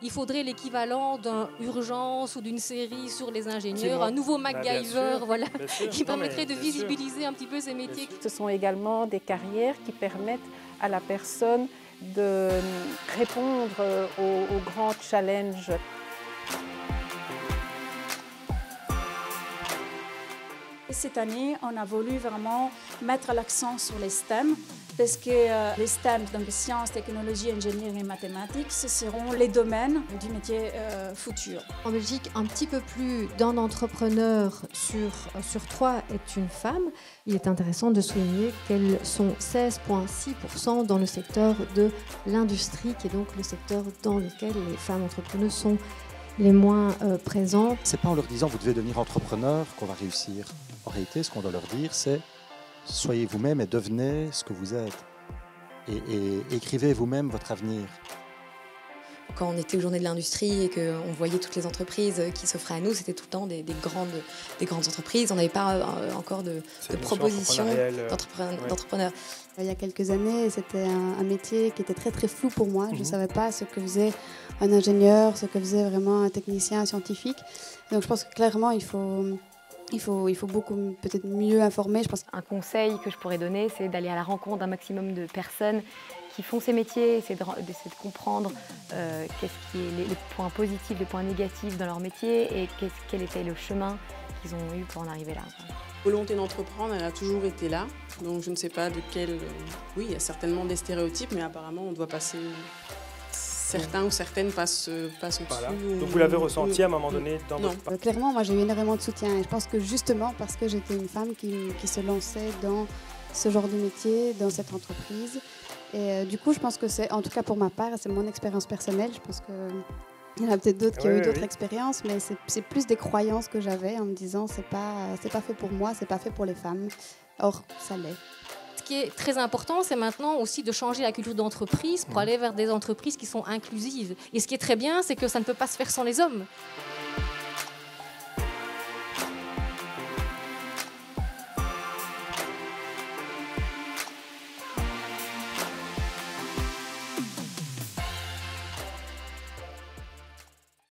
il faudrait l'équivalent d'un Urgence ou d'une série sur les ingénieurs, un nouveau MacGyver, voilà, qui permettrait de visibiliser un petit peu ces métiers. Ce sont également des carrières qui permettent à la personne de répondre aux grands challenges. Cette année, on a voulu vraiment mettre l'accent sur les STEM, parce que les STEM, donc sciences, technologies, ingénierie et mathématiques, ce seront les domaines du métier futur. En Belgique, un petit peu plus d'un entrepreneur sur 3 est une femme. Il est intéressant de souligner qu'elles sont 16,6% dans le secteur de l'industrie, qui est donc le secteur dans lequel les femmes entrepreneuses sont les moins présentes. C'est pas en leur disant vous devez devenir entrepreneur qu'on va réussir. En réalité, ce qu'on doit leur dire, c'est soyez vous-même et devenez ce que vous êtes. Et écrivez vous-même votre avenir. Quand on était aux Journées de l'Industrie et qu'on voyait toutes les entreprises qui s'offraient à nous, c'était tout le temps des grandes entreprises. On n'avait pas encore de propositions d'entrepreneurs. Il y a quelques années, c'était un métier qui était très très flou pour moi. Je ne savais pas ce que faisait un ingénieur, ce que faisait vraiment un technicien, un scientifique. Donc je pense que clairement, il faut beaucoup peut-être mieux informer. Un conseil que je pourrais donner, c'est d'aller à la rencontre d'un maximum de personnes qui font ces métiers, d'essayer de comprendre qu'est-ce qui est les points positifs, les points négatifs dans leur métier et quel était le chemin qu'ils ont eu pour en arriver là. La volonté d'entreprendre, elle a toujours été là. Donc je ne sais pas de quel... Oui, il y a certainement des stéréotypes, mais apparemment on doit passer... Certains ou certaines passent au-dessus. Voilà. Donc vous l'avez ressenti à un moment donné dans votre parcours? Clairement, moi j'ai eu énormément de soutien. Et je pense que justement parce que j'étais une femme qui se lançait dans ce genre de métier, dans cette entreprise. Et du coup, je pense que c'est, en tout cas pour ma part, c'est mon expérience personnelle. Je pense qu'il y en a peut-être d'autres qui ont eu d'autres expériences, mais c'est plus des croyances que j'avais en me disant c'est pas fait pour moi, c'est pas fait pour les femmes. Or, ça l'est. Ce qui est très important, c'est maintenant aussi de changer la culture d'entreprise pour aller vers des entreprises qui sont inclusives. Et ce qui est très bien, c'est que ça ne peut pas se faire sans les hommes.